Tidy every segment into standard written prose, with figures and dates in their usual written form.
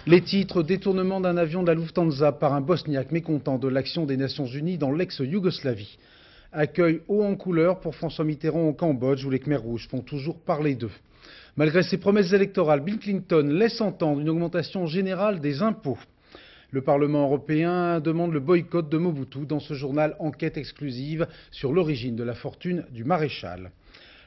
Les titres: détournement d'un avion de la Lufthansa par un Bosniaque mécontent de l'action des Nations Unies dans l'ex-Yougoslavie. Accueil haut en couleur pour François Mitterrand au Cambodge où les Khmers rouges font toujours parler d'eux. Malgré ses promesses électorales, Bill Clinton laisse entendre une augmentation générale des impôts. Le Parlement européen demande le boycott de Mobutu dans ce journal Enquête exclusive sur l'origine de la fortune du maréchal.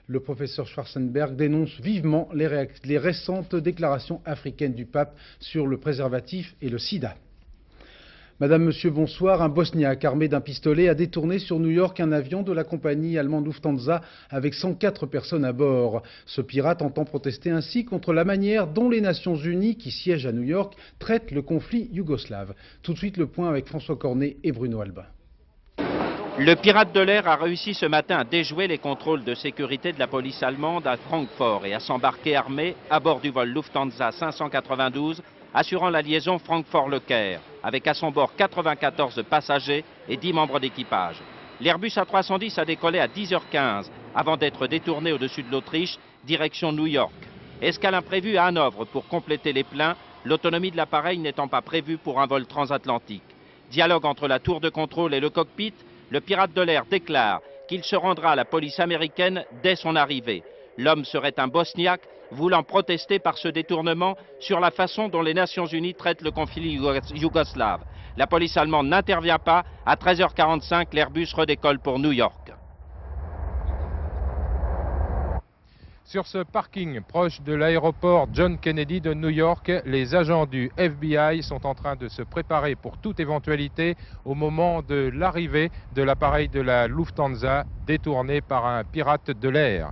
Le professeur Schwarzenberg dénonce vivement les récentes déclarations africaines du pape sur le préservatif et le sida. Madame, monsieur, bonsoir. Un Bosniaque armé d'un pistolet a détourné sur New York un avion de la compagnie allemande Lufthansa avec 104 personnes à bord. Ce pirate entend protester ainsi contre la manière dont les Nations Unies, qui siègent à New York, traitent le conflit yougoslave. Tout de suite, le point avec François Cornet et Bruno Albin. Le pirate de l'air a réussi ce matin à déjouer les contrôles de sécurité de la police allemande à Francfort et à s'embarquer armé à bord du vol Lufthansa 592 assurant la liaison Francfort-Le Caire, avec à son bord 94 passagers et 10 membres d'équipage. L'Airbus A310 a décollé à 10h15 avant d'être détourné au-dessus de l'Autriche, direction New York. Escale imprévue à Hanovre pour compléter les pleins, l'autonomie de l'appareil n'étant pas prévue pour un vol transatlantique. Dialogue entre la tour de contrôle et le cockpit, le pirate de l'air déclare qu'il se rendra à la police américaine dès son arrivée. L'homme serait un Bosniaque voulant protester par ce détournement sur la façon dont les Nations Unies traitent le conflit yougoslave. La police allemande n'intervient pas. À 13h45, l'Airbus redécolle pour New York. Sur ce parking proche de l'aéroport John Kennedy de New York, les agents du FBI sont en train de se préparer pour toute éventualité au moment de l'arrivée de l'appareil de la Lufthansa détourné par un pirate de l'air.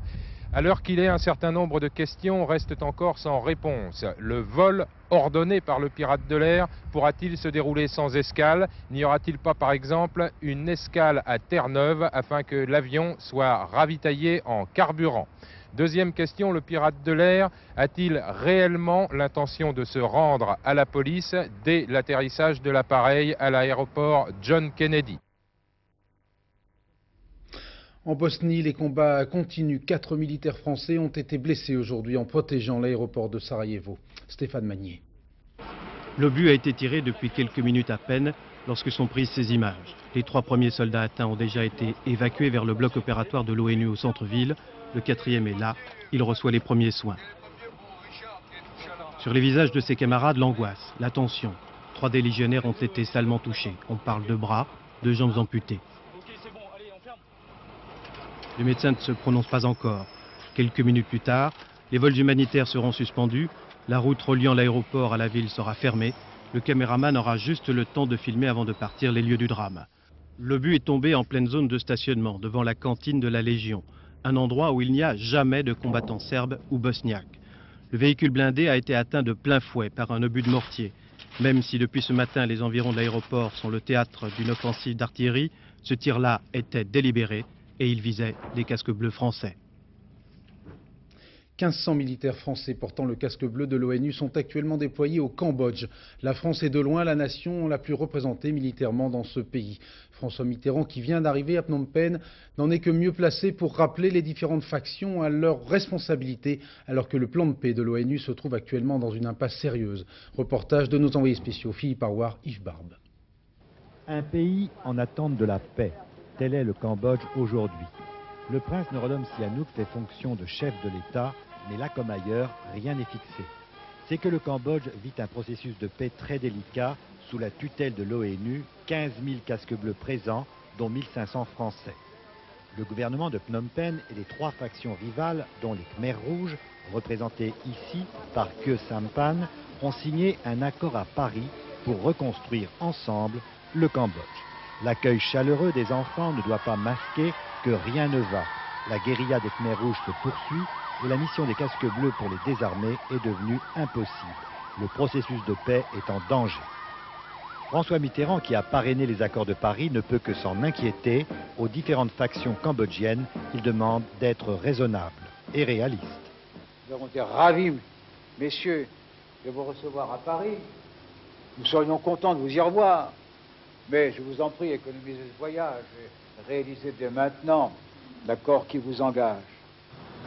À l'heure qu'il est, un certain nombre de questions restent encore sans réponse. Le vol ordonné par le pirate de l'air pourra-t-il se dérouler sans escale? N'y aura-t-il pas, par exemple, une escale à Terre-Neuve afin que l'avion soit ravitaillé en carburant? Deuxième question, le pirate de l'air a-t-il réellement l'intention de se rendre à la police dès l'atterrissage de l'appareil à l'aéroport John Kennedy? En Bosnie, les combats continuent. 4 militaires français ont été blessés aujourd'hui en protégeant l'aéroport de Sarajevo. Stéphane Magnier. L'obus a été tiré depuis quelques minutes à peine lorsque sont prises ces images. Les 3 premiers soldats atteints ont déjà été évacués vers le bloc opératoire de l'ONU au centre-ville. Le 4e est là, il reçoit les premiers soins. Sur les visages de ses camarades, l'angoisse, la tension. 3 des légionnaires ont été salement touchés. On parle de bras, de jambes amputées. Les médecins ne se prononcent pas encore. Quelques minutes plus tard, les vols humanitaires seront suspendus. La route reliant l'aéroport à la ville sera fermée. Le caméraman aura juste le temps de filmer avant de partir les lieux du drame. L'obus est tombé en pleine zone de stationnement, devant la cantine de la Légion, un endroit où il n'y a jamais de combattants serbes ou bosniaques. Le véhicule blindé a été atteint de plein fouet par un obus de mortier. Même si depuis ce matin les environs de l'aéroport sont le théâtre d'une offensive d'artillerie, ce tir-là était délibéré et il visait des casques bleus français. 1500 militaires français portant le casque bleu de l'ONU sont actuellement déployés au Cambodge. La France est de loin la nation la plus représentée militairement dans ce pays. François Mitterrand, qui vient d'arriver à Phnom Penh, n'en est que mieux placé pour rappeler les différentes factions à leurs responsabilités, alors que le plan de paix de l'ONU se trouve actuellement dans une impasse sérieuse. Reportage de nos envoyés spéciaux Philippe Arouard, Yves Barbe. Un pays en attente de la paix. Tel est le Cambodge aujourd'hui. Le prince Norodom Sihanouk fait fonction de chef de l'État, mais là comme ailleurs, rien n'est fixé. C'est que le Cambodge vit un processus de paix très délicat sous la tutelle de l'ONU, 15 000 casques bleus présents, dont 1500 Français. Le gouvernement de Phnom Penh et les 3 factions rivales, dont les Khmers rouges, représentées ici par Khieu Samphan, ont signé un accord à Paris pour reconstruire ensemble le Cambodge. L'accueil chaleureux des enfants ne doit pas masquer que rien ne va. La guérilla des Khmers rouges se poursuit et la mission des casques bleus pour les désarmer est devenue impossible. Le processus de paix est en danger. François Mitterrand, qui a parrainé les accords de Paris, ne peut que s'en inquiéter. Aux différentes factions cambodgiennes, il demande d'être raisonnable et réaliste. Nous avons été ravis, messieurs, de vous recevoir à Paris. Nous serions contents de vous y revoir. Mais je vous en prie, économisez ce voyage et réalisez dès maintenant l'accord qui vous engage.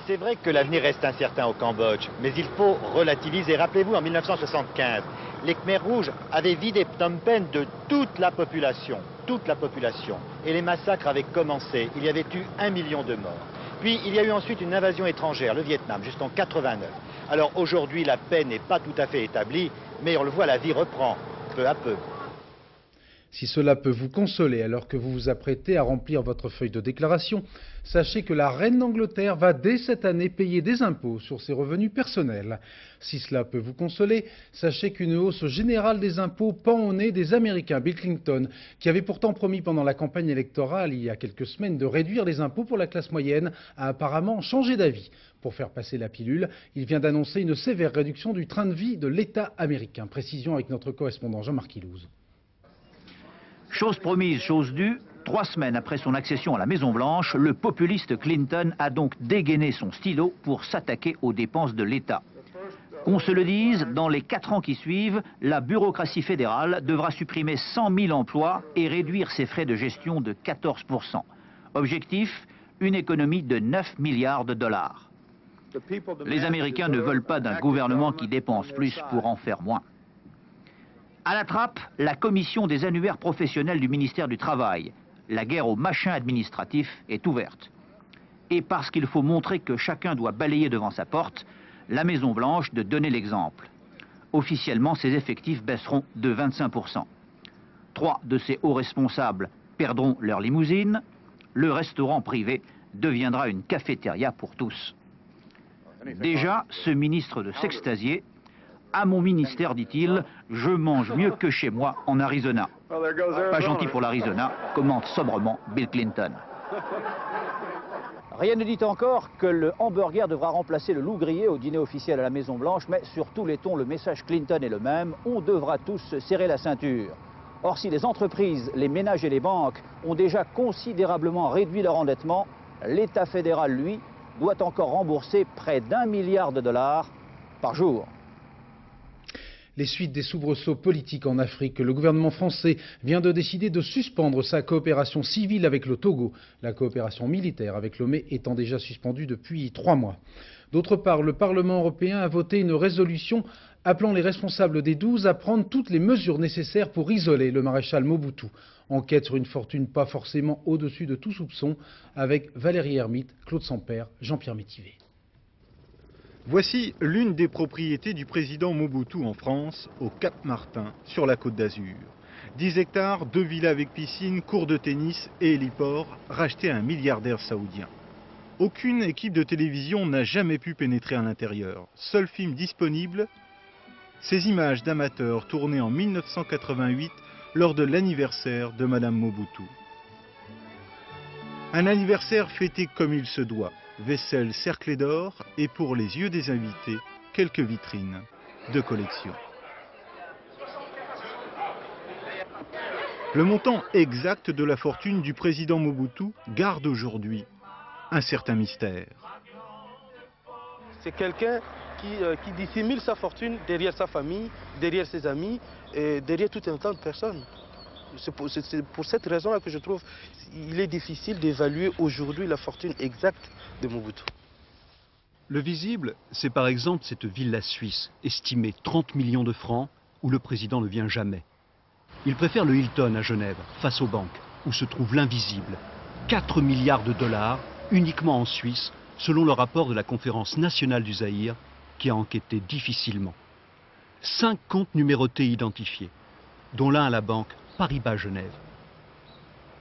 C'est vrai que l'avenir reste incertain au Cambodge, mais il faut relativiser. Rappelez-vous, en 1975, les Khmers rouges avaient vidé Phnom Penh de toute la population. Et les massacres avaient commencé. Il y avait eu 1 million de morts. Puis il y a eu ensuite une invasion étrangère, le Vietnam, jusqu'en 89. Alors aujourd'hui, la paix n'est pas tout à fait établie, mais on le voit, la vie reprend peu à peu. Si cela peut vous consoler alors que vous vous apprêtez à remplir votre feuille de déclaration, sachez que la reine d'Angleterre va dès cette année payer des impôts sur ses revenus personnels. Si cela peut vous consoler, sachez qu'une hausse générale des impôts pend au nez des Américains. Bill Clinton, qui avait pourtant promis pendant la campagne électorale il y a quelques semaines de réduire les impôts pour la classe moyenne, a apparemment changé d'avis. Pour faire passer la pilule, il vient d'annoncer une sévère réduction du train de vie de l'État américain. Précision avec notre correspondant Jean-Marc Ilouz. Chose promise, chose due, 3 semaines après son accession à la Maison-Blanche, le populiste Clinton a donc dégainé son stylo pour s'attaquer aux dépenses de l'État. Qu'on se le dise, dans les 4 ans qui suivent, la bureaucratie fédérale devra supprimer 100 000 emplois et réduire ses frais de gestion de 14%. Objectif, une économie de 9 milliards de dollars. Les Américains ne veulent pas d'un gouvernement qui dépense plus pour en faire moins. À la trappe, la commission des annuaires professionnels du ministère du Travail. La guerre aux machins administratifs est ouverte. Et parce qu'il faut montrer que chacun doit balayer devant sa porte, la Maison-Blanche de donner l'exemple. Officiellement, ses effectifs baisseront de 25%. 3 de ses hauts responsables perdront leur limousine. Le restaurant privé deviendra une cafétéria pour tous. Déjà, ce ministre de s'extasier. À mon ministère, dit-il, je mange mieux que chez moi en Arizona. Pas gentil pour l'Arizona, commente sobrement Bill Clinton. Rien ne dit encore que le hamburger devra remplacer le loup grillé au dîner officiel à la Maison-Blanche, mais sur tous les tons, le message Clinton est le même, on devra tous se serrer la ceinture. Or, si les entreprises, les ménages et les banques ont déjà considérablement réduit leur endettement, l'État fédéral, lui, doit encore rembourser près d'1 milliard de dollars par jour. Les suites des soubresauts politiques en Afrique, le gouvernement français vient de décider de suspendre sa coopération civile avec le Togo, la coopération militaire avec Lomé étant déjà suspendue depuis 3 mois. D'autre part, le Parlement européen a voté une résolution appelant les responsables des 12 à prendre toutes les mesures nécessaires pour isoler le maréchal Mobutu. Enquête sur une fortune pas forcément au-dessus de tout soupçon, avec Valérie Hermite, Claude Sampère, Jean-Pierre Métivé. Voici l'une des propriétés du président Mobutu en France, au Cap-Martin, sur la Côte d'Azur. 10 hectares, 2 villas avec piscine, cours de tennis et héliport, rachetés à un milliardaire saoudien. Aucune équipe de télévision n'a jamais pu pénétrer à l'intérieur. Seul film disponible, ces images d'amateurs tournées en 1988 lors de l'anniversaire de Madame Mobutu. Un anniversaire fêté comme il se doit. Vaisselle cerclée d'or et pour les yeux des invités, quelques vitrines de collection. Le montant exact de la fortune du président Mobutu garde aujourd'hui un certain mystère. C'est quelqu'un qui dissimule sa fortune derrière sa famille, derrière ses amis et derrière tout un tas de personnes. C'est pour cette raison-là que je trouve qu'il est difficile d'évaluer aujourd'hui la fortune exacte de Mobutu. Le visible, c'est par exemple cette villa suisse, estimée 30 millions de francs, où le président ne vient jamais. Il préfère le Hilton à Genève, face aux banques, où se trouve l'invisible. 4 milliards de dollars, uniquement en Suisse, selon le rapport de la Conférence nationale du Zaïre, qui a enquêté difficilement. 5 comptes numérotés identifiés, dont l'un à la banque Paribas Genève.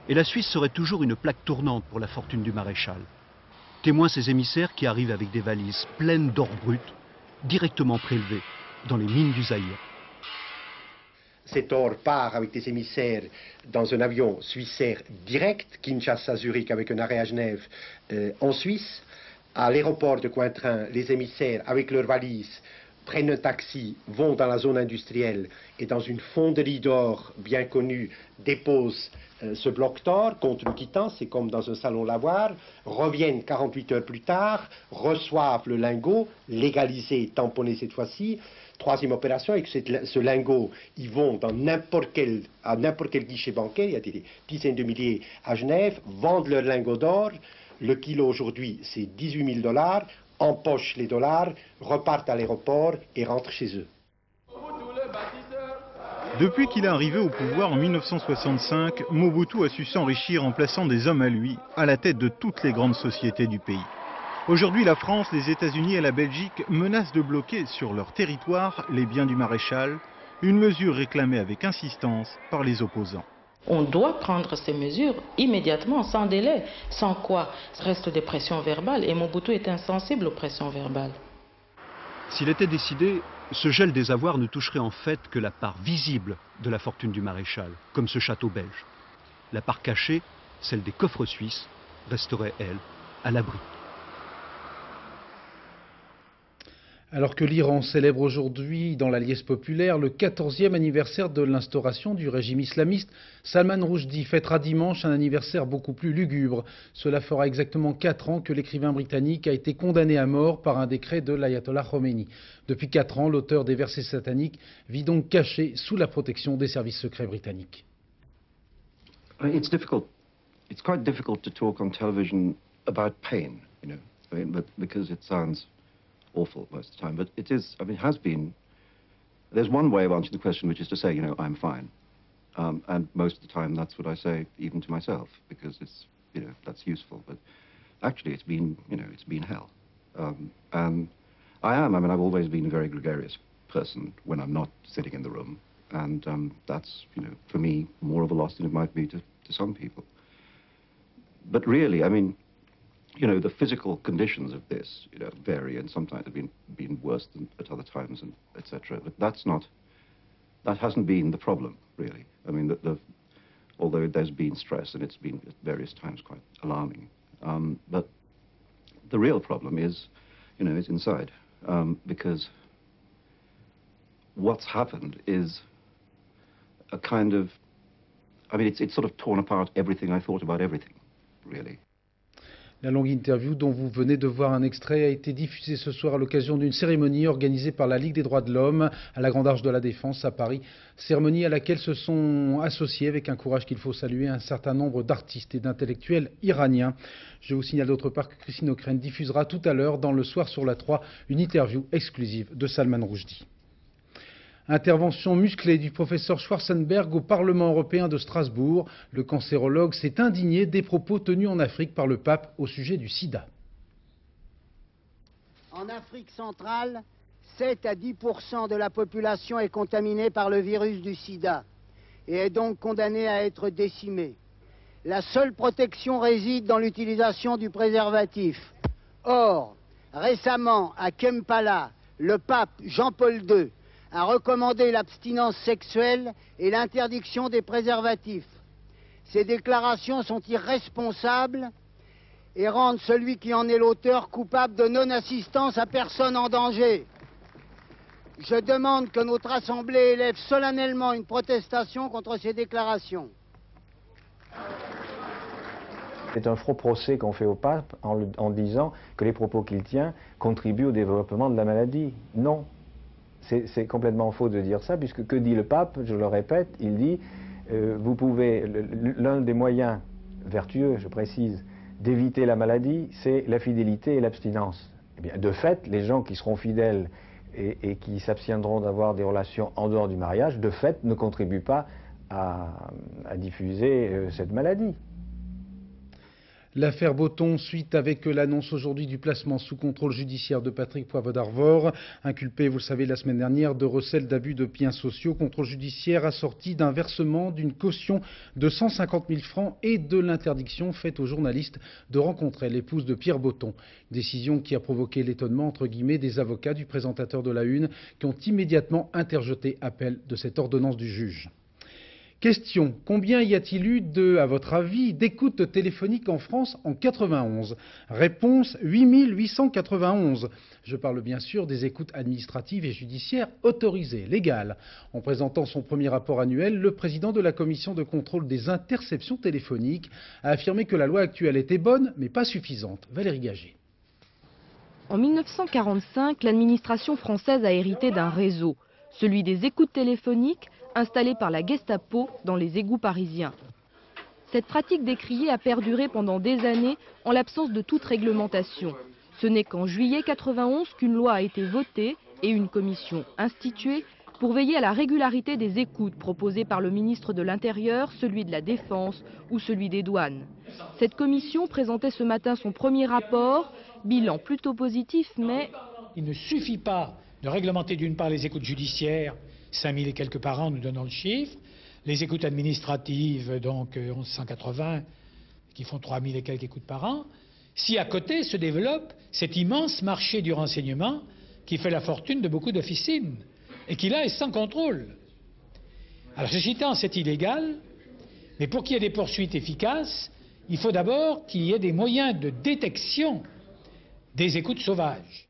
Et la Suisse serait toujours une plaque tournante pour la fortune du maréchal. Témoin ses émissaires qui arrivent avec des valises pleines d'or brut, directement prélevées dans les mines du Zaïre. Cet or part avec des émissaires dans un avion suissaire direct, Kinshasa-Zurich avec un arrêt à Genève en Suisse. À l'aéroport de Cointrin, les émissaires avec leurs valises prennent un taxi, vont dans la zone industrielle et dans une fonderie d'or bien connue, déposent ce bloc d'or contre une quittance, c'est comme dans un salon lavoir, reviennent 48 heures plus tard, reçoivent le lingot, légalisé, tamponné cette fois-ci. Troisième opération, avec ce lingot, ils vont dans à n'importe quel guichet bancaire, il y a des dizaines de milliers à Genève, vendent leur lingot d'or. Le kilo aujourd'hui, c'est 18 000 $, empochent les dollars, repartent à l'aéroport et rentrent chez eux. Depuis qu'il est arrivé au pouvoir en 1965, Mobutu a su s'enrichir en plaçant des hommes à lui à la tête de toutes les grandes sociétés du pays. Aujourd'hui, la France, les États-Unis et la Belgique menacent de bloquer sur leur territoire les biens du maréchal, une mesure réclamée avec insistance par les opposants. On doit prendre ces mesures immédiatement, sans délai, sans quoi reste des pressions verbales et Mobutu est insensible aux pressions verbales. S'il était décidé, ce gel des avoirs ne toucherait en fait que la part visible de la fortune du maréchal, comme ce château belge. La part cachée, celle des coffres suisses, resterait, elle, à l'abri. Alors que l'Iran célèbre aujourd'hui dans la liesse populaire le 14e anniversaire de l'instauration du régime islamiste, Salman Rushdie fêtera dimanche un anniversaire beaucoup plus lugubre. Cela fera exactement 4 ans que l'écrivain britannique a été condamné à mort par un décret de l'ayatollah Khomeini. Depuis 4 ans, l'auteur des versets sataniques vit donc caché sous la protection des services secrets britanniques. It's difficult. It's quite difficult to talk on television about pain, you know, but because it sounds awful most of the time, but it is, I mean, it has been, there's one way of answering the question, which is to say, you know, I'm fine. And most of the time that's what I say even to myself, because it's, you know, that's useful. But actually it's been, you know, it's been hell. And I mean, I've always been a very gregarious person when I'm not sitting in the room. And that's, you know, for me, more of a loss than it might be to some people. But really, I mean, you know, the physical conditions of this, you know, vary, and sometimes have been worse than at other times, and etc. But that hasn't been the problem, really. I mean, although there's been stress, and it's been at various times quite alarming. But the real problem is, you know, is inside, because what's happened is a kind of, I mean, it's sort of torn apart everything I thought about everything, really. La longue interview dont vous venez de voir un extrait a été diffusée ce soir à l'occasion d'une cérémonie organisée par la Ligue des droits de l'homme à la Grande Arche de la Défense à Paris. Cérémonie à laquelle se sont associés, avec un courage qu'il faut saluer, un certain nombre d'artistes et d'intellectuels iraniens. Je vous signale d'autre part que Christine O'Krent diffusera tout à l'heure dans Le Soir sur la 3 une interview exclusive de Salman Rushdie. Intervention musclée du professeur Schwarzenberg au Parlement européen de Strasbourg. Le cancérologue s'est indigné des propos tenus en Afrique par le pape au sujet du sida. En Afrique centrale, 7 à 10% de la population est contaminée par le virus du sida et est donc condamnée à être décimée. La seule protection réside dans l'utilisation du préservatif. Or, récemment, à Kampala, le pape Jean-Paul II a recommandé l'abstinence sexuelle et l'interdiction des préservatifs. Ces déclarations sont irresponsables et rendent celui qui en est l'auteur coupable de non-assistance à personne en danger. Je demande que notre Assemblée élève solennellement une protestation contre ces déclarations. C'est un faux procès qu'on fait au pape en disant que les propos qu'il tient contribuent au développement de la maladie. Non. C'est complètement faux de dire ça, puisque que dit le pape? Je le répète, il dit vous pouvez, l'un des moyens vertueux, je précise, d'éviter la maladie, c'est la fidélité et l'abstinence. Eh bien, de fait, les gens qui seront fidèles et qui s'abstiendront d'avoir des relations en dehors du mariage, de fait, ne contribuent pas à diffuser cette maladie. L'affaire Botton, suite avec l'annonce aujourd'hui du placement sous contrôle judiciaire de Patrick Poivre d'Arvor, inculpé, vous le savez, la semaine dernière de recel d'abus de biens sociaux, contrôle judiciaire assorti d'un versement d'une caution de 150 000 francs et de l'interdiction faite aux journalistes de rencontrer l'épouse de Pierre Botton. Décision qui a provoqué l'étonnement, entre guillemets, des avocats du présentateur de La Une, qui ont immédiatement interjeté appel de cette ordonnance du juge. Question, combien y a-t-il eu, à votre avis, d'écoutes téléphoniques en France en 91? Réponse, 8891. Je parle bien sûr des écoutes administratives et judiciaires autorisées, légales. En présentant son premier rapport annuel, le président de la commission de contrôle des interceptions téléphoniques a affirmé que la loi actuelle était bonne, mais pas suffisante. Valérie Gagé. En 1945, l'administration française a hérité d'un réseau, celui des écoutes téléphoniques, installée par la Gestapo dans les égouts parisiens. Cette pratique décriée a perduré pendant des années en l'absence de toute réglementation. Ce n'est qu'en juillet 91 qu'une loi a été votée et une commission instituée pour veiller à la régularité des écoutes proposées par le ministre de l'Intérieur, celui de la Défense ou celui des Douanes. Cette commission présentait ce matin son premier rapport, bilan plutôt positif, mais... Il ne suffit pas de réglementer d'une part les écoutes judiciaires, 5000 et quelques par an, nous donnons le chiffre, les écoutes administratives, donc 1180, qui font 3000 et quelques écoutes par an, si à côté se développe cet immense marché du renseignement qui fait la fortune de beaucoup d'officines et qui là est sans contrôle. Alors ceci étant, c'est illégal, mais pour qu'il y ait des poursuites efficaces, il faut d'abord qu'il y ait des moyens de détection des écoutes sauvages.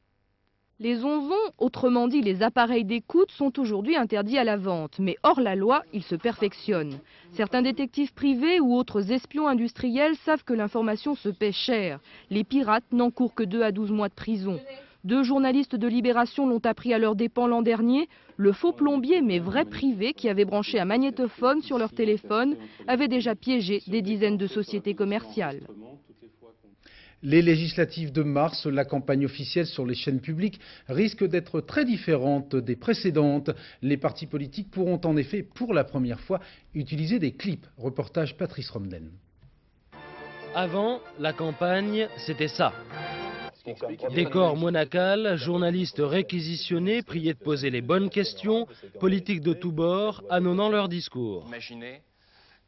Les onzons, autrement dit les appareils d'écoute, sont aujourd'hui interdits à la vente, mais hors la loi, ils se perfectionnent. Certains détectives privés ou autres espions industriels savent que l'information se paie cher. Les pirates n'encourent que 2 à 12 mois de prison. 2 journalistes de Libération l'ont appris à leurs dépens l'an dernier. Le faux plombier, mais vrai privé, qui avait branché un magnétophone sur leur téléphone, avait déjà piégé des dizaines de sociétés commerciales. Les législatives de mars, la campagne officielle sur les chaînes publiques risque d'être très différente des précédentes. Les partis politiques pourront en effet, pour la première fois, utiliser des clips. Reportage Patrice Romden. Avant, la campagne, c'était ça. Décor monacal, journalistes réquisitionnés, priés de poser les bonnes questions, politiques de tous bords, annonnant leur discours. Imaginez,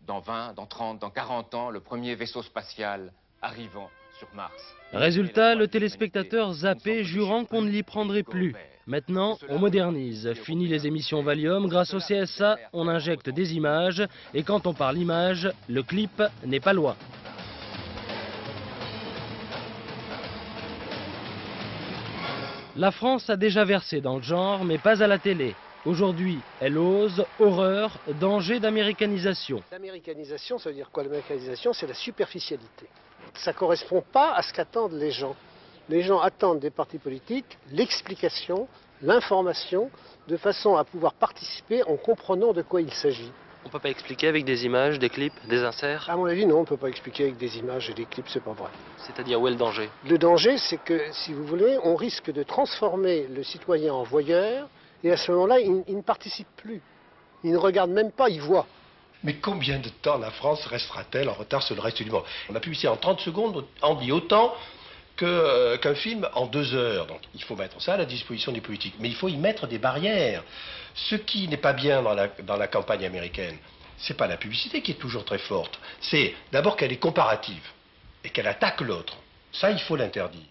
dans 20, dans 30, dans 40 ans, le premier vaisseau spatial arrivant sur Mars. Résultat, le téléspectateur zappé, jurant qu'on ne l'y prendrait plus. Maintenant, on modernise. Fini les émissions Valium, grâce au CSA, on injecte des images, et quand on parle image, le clip n'est pas loin. La France a déjà versé dans le genre, mais pas à la télé. Aujourd'hui, elle ose, horreur, danger d'américanisation. L'américanisation, ça veut dire quoi? L'américanisation, c'est la superficialité. Ça ne correspond pas à ce qu'attendent les gens. Les gens attendent des partis politiques l'explication, l'information, de façon à pouvoir participer en comprenant de quoi il s'agit. On ne peut pas expliquer avec des images, des clips, des inserts? À mon avis, non, on ne peut pas expliquer avec des images et des clips, c'est pas vrai. C'est-à-dire, où est le danger? Le danger, c'est que, si vous voulez, on risque de transformer le citoyen en voyeur, et à ce moment-là, il ne participe plus. Il ne regarde même pas, il voit. Mais combien de temps la France restera-t-elle en retard sur le reste du monde? La publicité en 30 secondes en dit autant qu'un film en 2 heures. Donc il faut mettre ça à la disposition des politiques. Mais il faut y mettre des barrières. Ce qui n'est pas bien dans la campagne américaine, c'est pas la publicité qui est toujours très forte. C'est d'abord qu'elle est comparative et qu'elle attaque l'autre. Ça, il faut l'interdire.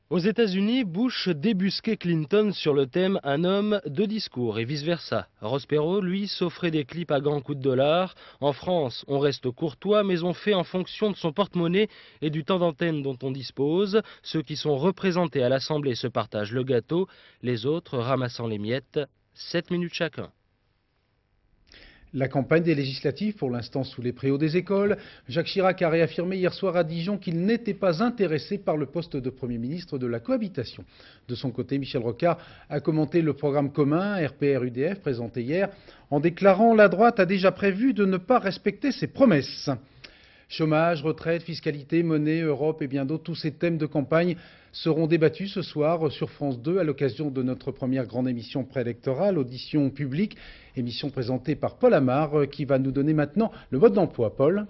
Aux États-Unis, Bush débusquait Clinton sur le thème « Un homme, 2 discours » et vice-versa. Ross Perot, lui, s'offrait des clips à grands coups de dollars. En France, on reste courtois, mais on fait en fonction de son porte-monnaie et du temps d'antenne dont on dispose. Ceux qui sont représentés à l'Assemblée se partagent le gâteau, les autres ramassant les miettes, 7 minutes chacun. La campagne des législatives, pour l'instant sous les préaux des écoles. Jacques Chirac a réaffirmé hier soir à Dijon qu'il n'était pas intéressé par le poste de Premier ministre de la cohabitation. De son côté, Michel Rocard a commenté le programme commun RPR-UDF présenté hier en déclarant « La droite a déjà prévu de ne pas respecter ses promesses ». Chômage, retraite, fiscalité, monnaie, Europe et bien d'autres, tous ces thèmes de campagne seront débattus ce soir sur France 2 à l'occasion de notre première grande émission préélectorale, audition publique, émission présentée par Paul Amar qui va nous donner maintenant le mode d'emploi. Paul ?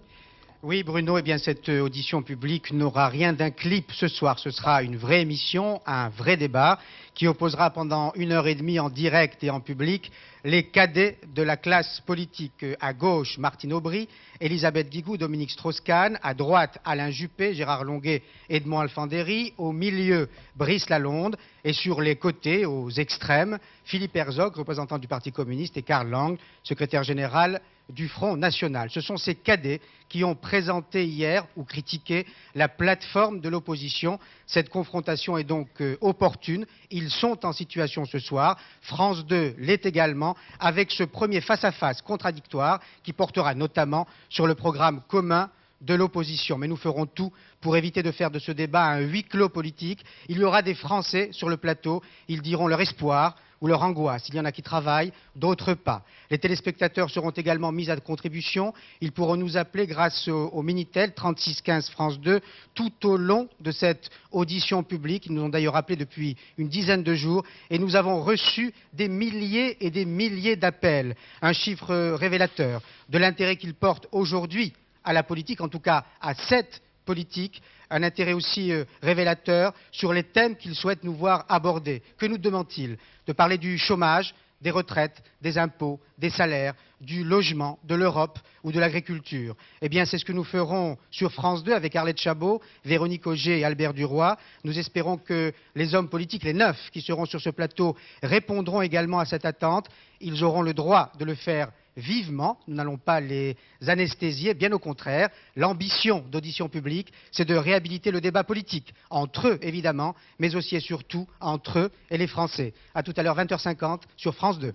Oui Bruno, eh bien cette audition publique n'aura rien d'un clip ce soir. Ce sera une vraie émission, un vrai débat qui opposera pendant 1h30 en direct et en public les cadets de la classe politique. À gauche, Martine Aubry, Elisabeth Guigou, Dominique Strauss-Kahn. À droite, Alain Juppé, Gérard Longuet, Edmond Alphandéry. Au milieu, Brice Lalonde. Et sur les côtés, aux extrêmes, Philippe Herzog, représentant du Parti communiste, et Karl Lang, secrétaire général du Front National. Ce sont ces cadets qui ont présenté hier ou critiqué la plateforme de l'opposition. Cette confrontation est donc opportune. Ils sont en situation ce soir. France 2 l'est également, avec ce premier face-à-face contradictoire qui portera notamment sur le programme commun de l'opposition. Mais nous ferons tout pour éviter de faire de ce débat un huis clos politique. Il y aura des Français sur le plateau, ils diront leur espoir ou leur angoisse. Il y en a qui travaillent, d'autres pas. Les téléspectateurs seront également mis à contribution. Ils pourront nous appeler grâce au Minitel 36 15 France 2 tout au long de cette audition publique. Ils nous ont d'ailleurs appelés depuis une dizaine de jours et nous avons reçu des milliers et des milliers d'appels. Un chiffre révélateur de l'intérêt qu'ils portent aujourd'hui à la politique, en tout cas à cette politique, un intérêt aussi révélateur sur les thèmes qu'ils souhaitent nous voir aborder. Que nous demandent-ils? De parler du chômage, des retraites, des impôts, des salaires, du logement, de l'Europe ou de l'agriculture. Eh bien, c'est ce que nous ferons sur France 2 avec Arlette Chabot, Véronique Auger et Albert Duroy. Nous espérons que les hommes politiques, les 9 qui seront sur ce plateau, répondront également à cette attente. Ils auront le droit de le faire vivement. Nous n'allons pas les anesthésier, bien au contraire. L'ambition d'audition publique, c'est de réhabiliter le débat politique, entre eux évidemment, mais aussi et surtout entre eux et les Français. À tout à l'heure, 20h50 sur France 2.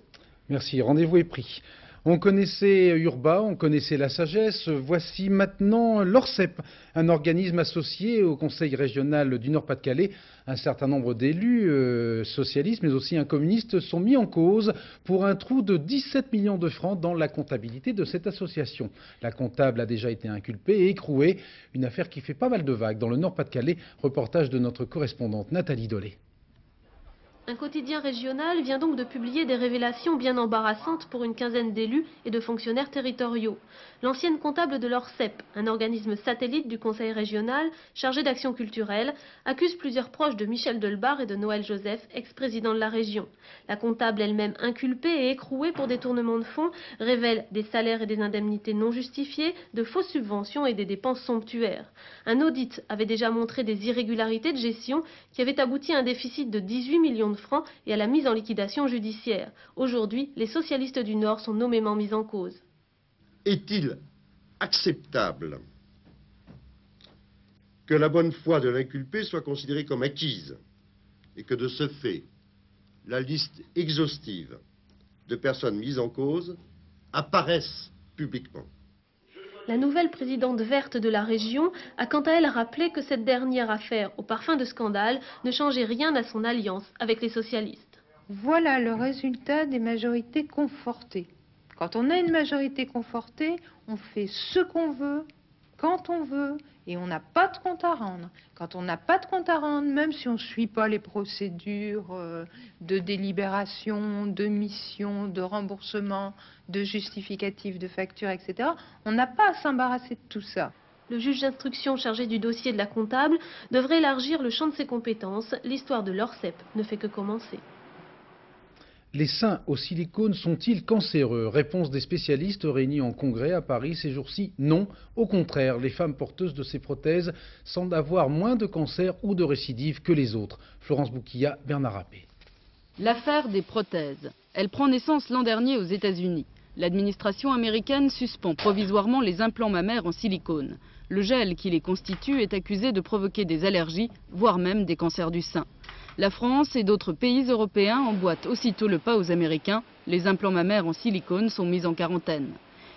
Merci, rendez-vous est pris. On connaissait Urba, on connaissait la sagesse, voici maintenant l'ORCEP, un organisme associé au Conseil régional du Nord-Pas-de-Calais. Un certain nombre d'élus socialistes, mais aussi un communiste, sont mis en cause pour un trou de 17 millions de francs dans la comptabilité de cette association. La comptable a déjà été inculpée et écrouée, une affaire qui fait pas mal de vagues dans le Nord-Pas-de-Calais. Reportage de notre correspondante Nathalie Dolé. Un quotidien régional vient donc de publier des révélations bien embarrassantes pour une quinzaine d'élus et de fonctionnaires territoriaux. L'ancienne comptable de l'ORCEP, un organisme satellite du Conseil régional chargé d'action culturelle, accuse plusieurs proches de Michel Delbar et de Noël Joseph, ex-président de la région. La comptable elle-même inculpée et écrouée pour détournement de fonds révèle des salaires et des indemnités non justifiées, de fausses subventions et des dépenses somptuaires. Un audit avait déjà montré des irrégularités de gestion qui avaient abouti à un déficit de 18 millions de francs et à la mise en liquidation judiciaire. Aujourd'hui, les socialistes du Nord sont nommément mis en cause. Est-il acceptable que la bonne foi de l'inculpé soit considérée comme acquise et que de ce fait, la liste exhaustive de personnes mises en cause apparaisse publiquement? La nouvelle présidente verte de la région a quant à elle rappelé que cette dernière affaire, au parfum de scandale, ne changeait rien à son alliance avec les socialistes. Voilà le résultat des majorités confortées. Quand on a une majorité confortée, on fait ce qu'on veut, quand on veut, et on n'a pas de compte à rendre. Quand on n'a pas de compte à rendre, même si on ne suit pas les procédures de délibération, de mission, de remboursement, de justificatif de facture, etc., on n'a pas à s'embarrasser de tout ça. Le juge d'instruction chargé du dossier de la comptable devrait élargir le champ de ses compétences. L'histoire de l'ORCEP ne fait que commencer. Les seins au silicone sont-ils cancéreux? Réponse des spécialistes réunis en congrès à Paris ces jours-ci, non. Au contraire, les femmes porteuses de ces prothèses semblent avoir moins de cancer ou de récidives que les autres. Florence Bouquilla, Bernard Rappé. L'affaire des prothèses. Elle prend naissance l'an dernier aux États-Unis. L'administration américaine suspend provisoirement les implants mammaires en silicone. Le gel qui les constitue est accusé de provoquer des allergies, voire même des cancers du sein. La France et d'autres pays européens emboîtent aussitôt le pas aux Américains. Les implants mammaires en silicone sont mis en quarantaine.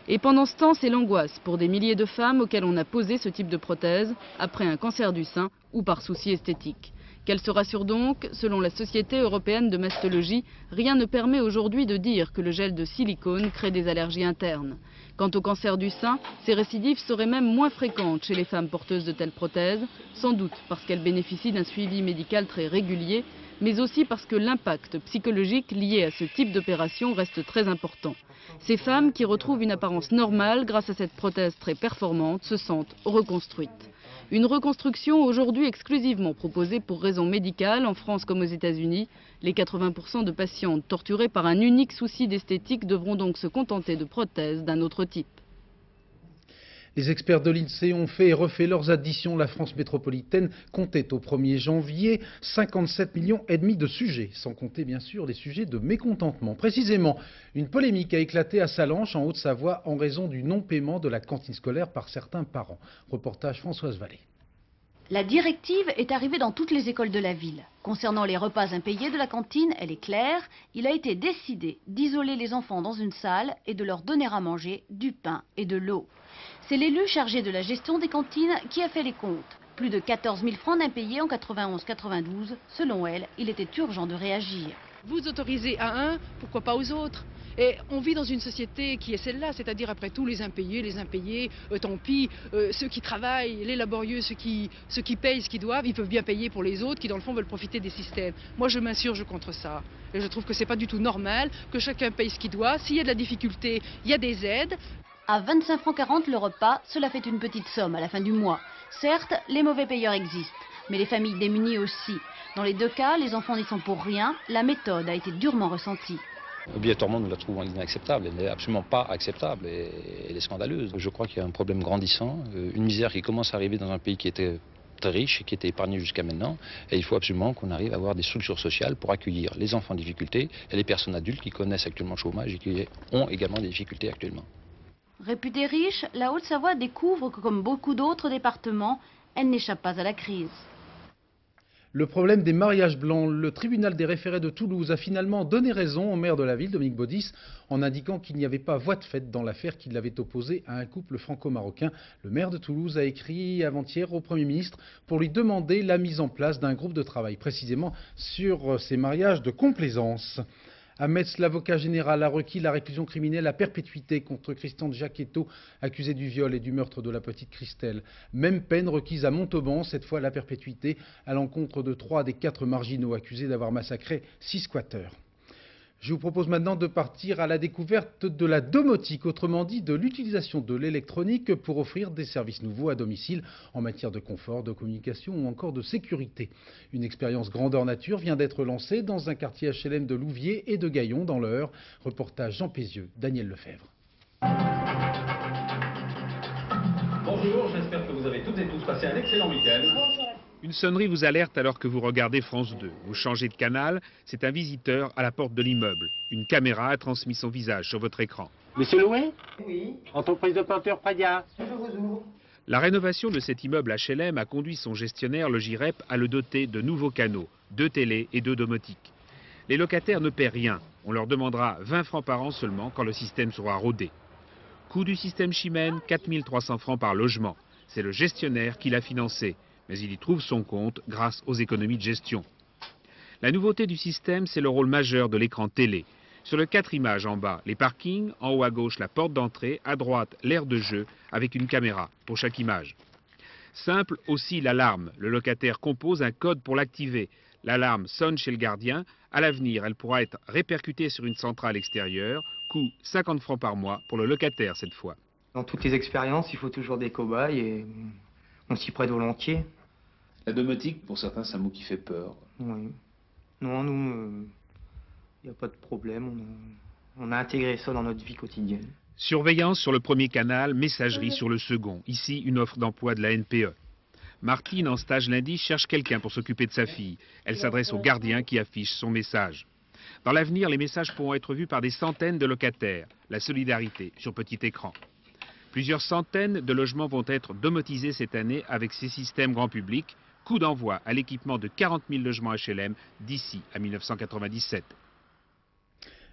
Et pendant ce temps, c'est l'angoisse pour des milliers de femmes auxquelles on a posé ce type de prothèse après un cancer du sein ou par souci esthétique. Qu'elle se rassure donc, selon la Société européenne de mastologie, rien ne permet aujourd'hui de dire que le gel de silicone crée des allergies internes. Quant au cancer du sein, ces récidives seraient même moins fréquentes chez les femmes porteuses de telles prothèses, sans doute parce qu'elles bénéficient d'un suivi médical très régulier, mais aussi parce que l'impact psychologique lié à ce type d'opération reste très important. Ces femmes qui retrouvent une apparence normale grâce à cette prothèse très performante se sentent reconstruites. Une reconstruction aujourd'hui exclusivement proposée pour raisons médicales en France comme aux États-Unis. Les 80% de patientes torturées par un unique souci d'esthétique devront donc se contenter de prothèses d'un autre type. Les experts de l'INSEE ont fait et refait leurs additions. La France métropolitaine comptait au 1er janvier 57,5 millions de sujets, sans compter bien sûr les sujets de mécontentement. Précisément, une polémique a éclaté à Sallanches, en Haute-Savoie, en raison du non-paiement de la cantine scolaire par certains parents. Reportage Françoise Vallée. La directive est arrivée dans toutes les écoles de la ville. Concernant les repas impayés de la cantine, elle est claire. Il a été décidé d'isoler les enfants dans une salle et de leur donner à manger du pain et de l'eau. C'est l'élu chargé de la gestion des cantines qui a fait les comptes. Plus de 14 000 francs d'impayés en 91-92. Selon elle, il était urgent de réagir. Vous autorisez à un, pourquoi pas aux autres? Et on vit dans une société qui est celle-là, c'est-à-dire après tout les impayés, tant pis, ceux qui travaillent, les laborieux, ceux qui payent ce qu'ils doivent, ils peuvent bien payer pour les autres qui dans le fond veulent profiter des systèmes. Moi je m'insurge contre ça. Et je trouve que c'est pas du tout normal que chacun paye ce qu'il doit. S'il y a de la difficulté, il y a des aides. À 25,40 francs le repas, cela fait une petite somme à la fin du mois. Certes, les mauvais payeurs existent, mais les familles démunies aussi. Dans les deux cas, les enfants n'y sont pour rien. La méthode a été durement ressentie. Obligatoirement, nous la trouvons inacceptable. Elle n'est absolument pas acceptable et elle est scandaleuse. Je crois qu'il y a un problème grandissant, une misère qui commence à arriver dans un pays qui était très riche et qui était épargné jusqu'à maintenant. Et il faut absolument qu'on arrive à avoir des structures sociales pour accueillir les enfants en difficulté et les personnes adultes qui connaissent actuellement le chômage et qui ont également des difficultés actuellement. Réputée riche, la Haute-Savoie découvre que, comme beaucoup d'autres départements, elle n'échappe pas à la crise. Le problème des mariages blancs, le tribunal des référés de Toulouse a finalement donné raison au maire de la ville, Dominique Baudis, en indiquant qu'il n'y avait pas voie de fait dans l'affaire qui l'avait opposé à un couple franco-marocain. Le maire de Toulouse a écrit avant-hier au Premier ministre pour lui demander la mise en place d'un groupe de travail précisément sur ces mariages de complaisance. À Metz, l'avocat général a requis la réclusion criminelle à perpétuité contre Christian Giacchetto, accusé du viol et du meurtre de la petite Christelle. Même peine requise à Montauban, cette fois la perpétuité, à l'encontre de 3 des 4 marginaux accusés d'avoir massacré 6 squatteurs. Je vous propose maintenant de partir à la découverte de la domotique, autrement dit de l'utilisation de l'électronique pour offrir des services nouveaux à domicile en matière de confort, de communication ou encore de sécurité. Une expérience grandeur nature vient d'être lancée dans un quartier HLM de Louviers et de Gaillon dans l'Eure. Reportage Jean Pézieux, Daniel Lefebvre. Bonjour, j'espère que vous avez toutes et tous passé un excellent week-end. Une sonnerie vous alerte alors que vous regardez France 2. Vous changez de canal, c'est un visiteur à la porte de l'immeuble. Une caméra a transmis son visage sur votre écran. Monsieur Loué? Oui. Entreprise de peinture Pradia. Je vous ouvre. La rénovation de cet immeuble HLM a conduit son gestionnaire, le GIREP, à le doter de nouveaux canaux, 2 télés et 2 domotiques. Les locataires ne paient rien. On leur demandera 20 francs par an seulement quand le système sera rodé. Coût du système Chimène, 4 300 francs par logement. C'est le gestionnaire qui l'a financé. Mais il y trouve son compte grâce aux économies de gestion. La nouveauté du système, c'est le rôle majeur de l'écran télé. Sur le 4 images en bas, les parkings, en haut à gauche la porte d'entrée, à droite l'aire de jeu avec une caméra pour chaque image. Simple aussi l'alarme. Le locataire compose un code pour l'activer. L'alarme sonne chez le gardien. À l'avenir, elle pourra être répercutée sur une centrale extérieure. Coût 50 francs par mois pour le locataire cette fois. Dans toutes les expériences, il faut toujours des cobayes et on s'y prête volontiers. La domotique, pour certains, c'est un mot qui fait peur. Oui. Non, nous, il n'y a pas de problème. On a intégré ça dans notre vie quotidienne. Surveillance sur le premier canal, messagerie sur le second. Ici, une offre d'emploi de la NPE. Martine, en stage lundi, cherche quelqu'un pour s'occuper de sa fille. Elle s'adresse au gardien qui affiche son message. Dans l'avenir, les messages pourront être vus par des centaines de locataires. La solidarité sur petit écran. Plusieurs centaines de logements vont être domotisés cette année avec ces systèmes grand public. Coup d'envoi à l'équipement de 40 000 logements HLM d'ici à 1997.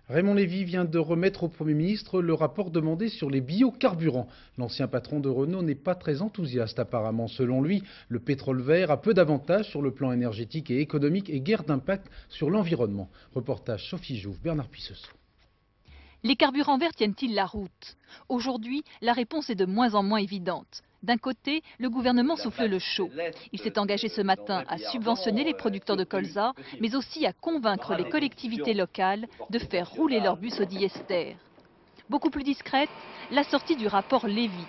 Raymond Lévy vient de remettre au Premier ministre le rapport demandé sur les biocarburants. L'ancien patron de Renault n'est pas très enthousiaste apparemment. Selon lui, le pétrole vert a peu d'avantages sur le plan énergétique et économique et guère d'impact sur l'environnement. Reportage Sophie Jouve, Bernard Puisseux. Les carburants verts tiennent-ils la route? Aujourd'hui, la réponse est de moins en moins évidente. D'un côté, le gouvernement souffle le chaud. Il s'est engagé ce matin à subventionner les producteurs de colza, mais aussi à convaincre les collectivités locales de faire rouler leurs bus au diester. Beaucoup plus discrète, la sortie du rapport Lévy.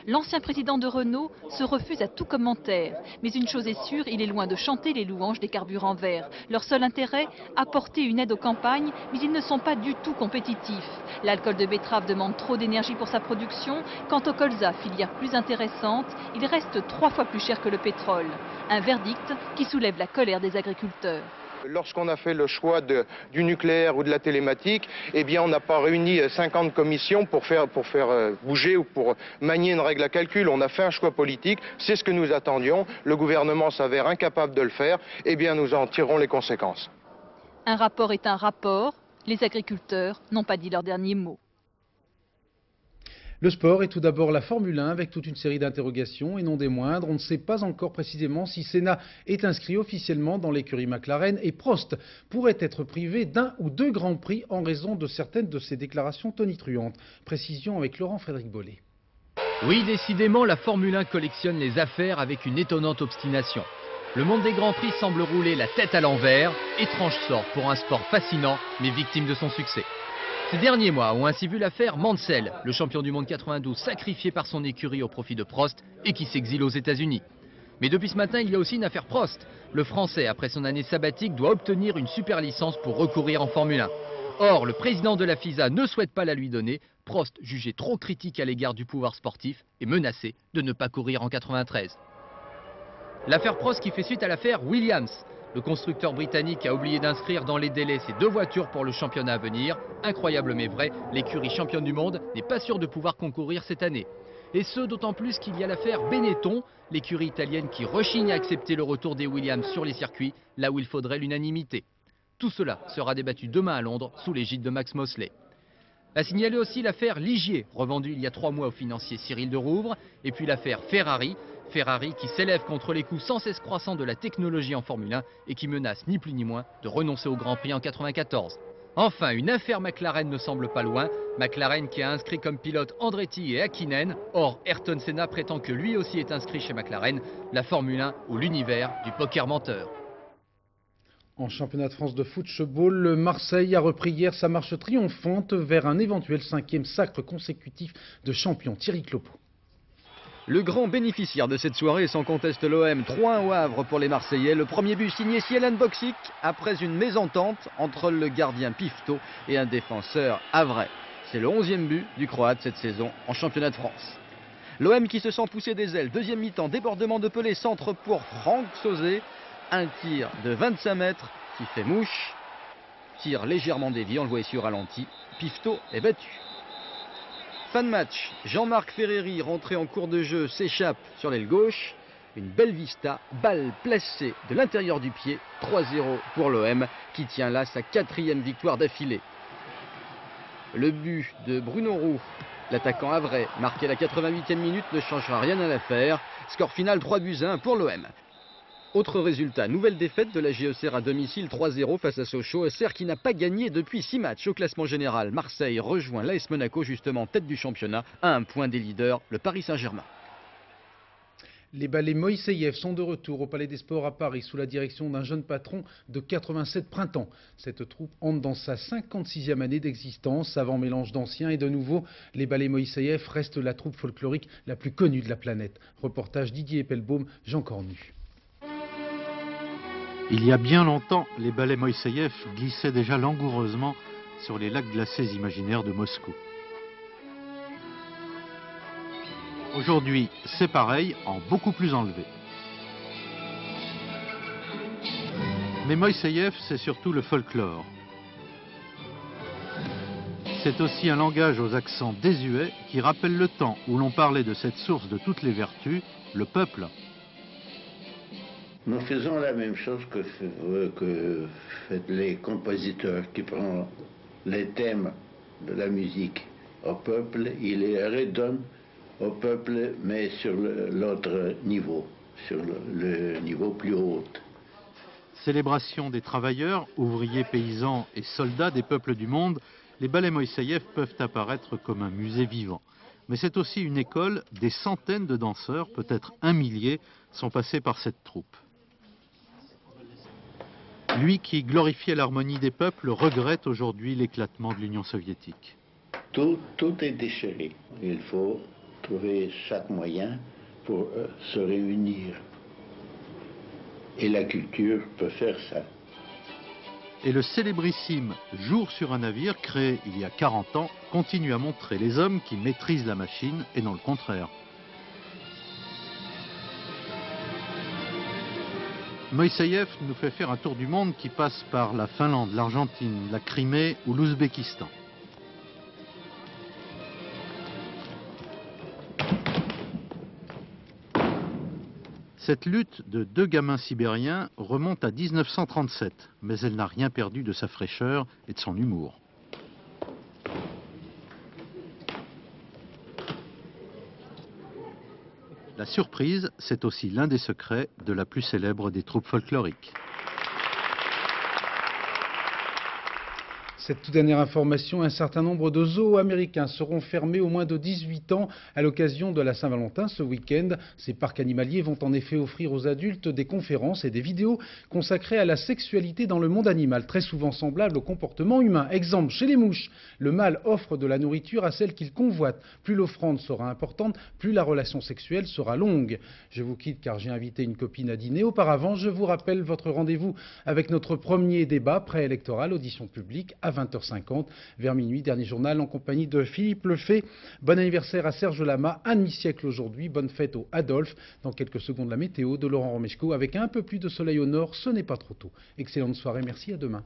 L'ancien président de Renault se refuse à tout commentaire. Mais une chose est sûre, il est loin de chanter les louanges des carburants verts. Leur seul intérêt, apporter une aide aux campagnes, mais ils ne sont pas du tout compétitifs. L'alcool de betterave demande trop d'énergie pour sa production. Quant au colza, filière plus intéressante, il reste 3 fois plus cher que le pétrole. Un verdict qui soulève la colère des agriculteurs. Lorsqu'on a fait le choix du nucléaire ou de la télématique, eh bien on n'a pas réuni 50 commissions pour faire bouger ou pour manier une règle à calcul. On a fait un choix politique, c'est ce que nous attendions. Le gouvernement s'avère incapable de le faire, eh bien nous en tirerons les conséquences. Un rapport est un rapport. Les agriculteurs n'ont pas dit leur dernier mot. Le sport est tout d'abord la Formule 1 avec toute une série d'interrogations et non des moindres. On ne sait pas encore précisément si Senna est inscrit officiellement dans l'écurie McLaren et Prost pourrait être privé d'un ou deux grands prix en raison de certaines de ses déclarations tonitruantes. Précision avec Laurent-Frédéric Bollet. Oui, décidément, la Formule 1 collectionne les affaires avec une étonnante obstination. Le monde des Grands Prix semble rouler la tête à l'envers. Étrange sort pour un sport fascinant, mais victime de son succès. Ces derniers mois ont ainsi vu l'affaire Mansell, le champion du monde 92 sacrifié par son écurie au profit de Prost et qui s'exile aux États-Unis. Mais depuis ce matin, il y a aussi une affaire Prost. Le Français, après son année sabbatique, doit obtenir une super licence pour recourir en Formule 1. Or, le président de la FISA ne souhaite pas la lui donner. Prost, jugé trop critique à l'égard du pouvoir sportif, est menacé de ne pas courir en 93. L'affaire Prost qui fait suite à l'affaire Williams. Le constructeur britannique a oublié d'inscrire dans les délais ses 2 voitures pour le championnat à venir. Incroyable mais vrai, l'écurie championne du monde n'est pas sûre de pouvoir concourir cette année. Et ce, d'autant plus qu'il y a l'affaire Benetton, l'écurie italienne qui rechigne à accepter le retour des Williams sur les circuits, là où il faudrait l'unanimité. Tout cela sera débattu demain à Londres, sous l'égide de Max Mosley. A signaler aussi l'affaire Ligier, revendue il y a 3 mois au financier Cyril de Rouvre, et puis l'affaire Ferrari. Ferrari qui s'élève contre les coûts sans cesse croissants de la technologie en Formule 1 et qui menace ni plus ni moins de renoncer au Grand Prix en 94. Enfin, une affaire McLaren ne semble pas loin. McLaren qui a inscrit comme pilote Andretti et Häkkinen. Or, Ayrton Senna prétend que lui aussi est inscrit chez McLaren. La Formule 1 ou l'univers du poker menteur. En championnat de France de football, le Marseille a repris hier sa marche triomphante vers un éventuel 5e sacre consécutif de champion. Thierry Clopo. Le grand bénéficiaire de cette soirée est sans conteste l'OM. 3-1 au Havre pour les Marseillais. Le premier but signé Sielen Boksic après une mésentente entre le gardien Pifto et un défenseur havrais. C'est le 11e but du Croate cette saison en championnat de France. L'OM qui se sent pousser des ailes. Deuxième mi-temps, débordement de Pelé, centre pour Franck Sauzé. Un tir de 25 mètres qui fait mouche. Tir légèrement dévié, on le voit ici au ralenti. Pifto est battu. Fin de match, Jean-Marc Ferreri, rentré en cours de jeu, s'échappe sur l'aile gauche. Une belle vista, balle placée de l'intérieur du pied. 3-0 pour l'OM qui tient là sa 4e victoire d'affilée. Le but de Bruno Roux, l'attaquant havrais, marqué à la 88e minute, ne changera rien à l'affaire. Score final 3-1 pour l'OM. Autre résultat, nouvelle défaite de la GECR à domicile 3-0 face à Sochaux. SR qui n'a pas gagné depuis 6 matchs au classement général. Marseille rejoint l'AS Monaco justement tête du championnat à 1 point des leaders, le Paris Saint-Germain. Les ballets Moïseyev sont de retour au Palais des Sports à Paris sous la direction d'un jeune patron de 87 printemps. Cette troupe entre dans sa 56e année d'existence. Savant mélange d'anciens et de nouveaux, les ballets Moïseyev restent la troupe folklorique la plus connue de la planète. Reportage Didier Eppelbaum, Jean Cornu. Il y a bien longtemps, les ballets Moïseyev glissaient déjà langoureusement sur les lacs glacés imaginaires de Moscou. Aujourd'hui, c'est pareil, en beaucoup plus enlevé. Mais Moïseyev, c'est surtout le folklore. C'est aussi un langage aux accents désuets qui rappelle le temps où l'on parlait de cette source de toutes les vertus, le peuple. Nous faisons la même chose que font les compositeurs qui prennent les thèmes de la musique au peuple, ils les redonnent au peuple, mais sur l'autre niveau, sur le niveau plus haut. Célébration des travailleurs, ouvriers, paysans et soldats des peuples du monde, les ballets Moïseyev peuvent apparaître comme un musée vivant. Mais c'est aussi une école, des centaines de danseurs, peut-être 1 millier, sont passés par cette troupe. Lui qui glorifiait l'harmonie des peuples regrette aujourd'hui l'éclatement de l'Union soviétique. Tout est déchiré. Il faut trouver chaque moyen pour se réunir. Et la culture peut faire ça. Et le célébrissime Jour sur un navire, créé il y a 40 ans, continue à montrer les hommes qui maîtrisent la machine et non le contraire. Moïseïev nous fait faire un tour du monde qui passe par la Finlande, l'Argentine, la Crimée ou l'Ouzbékistan. Cette lutte de deux gamins sibériens remonte à 1937, mais elle n'a rien perdu de sa fraîcheur et de son humour. La surprise, c'est aussi l'un des secrets de la plus célèbre des troupes folkloriques. Cette toute dernière information, un certain nombre de zoos américains seront fermés aux moins de 18 ans à l'occasion de la Saint-Valentin ce week-end. Ces parcs animaliers vont en effet offrir aux adultes des conférences et des vidéos consacrées à la sexualité dans le monde animal, très souvent semblables au comportement humain. Exemple, chez les mouches, le mâle offre de la nourriture à celle qu'il convoite. Plus l'offrande sera importante, plus la relation sexuelle sera longue. Je vous quitte car j'ai invité une copine à dîner. Auparavant, je vous rappelle votre rendez-vous avec notre premier débat préélectoral, audition publique, à 20h50, vers minuit, dernier journal en compagnie de Philippe Lefebvre. Bon anniversaire à Serge Lama, un demi-siècle aujourd'hui, bonne fête au Adolphe. Dans quelques secondes, la météo de Laurent Romeshko avec un peu plus de soleil au nord, ce n'est pas trop tôt. Excellente soirée, merci, à demain.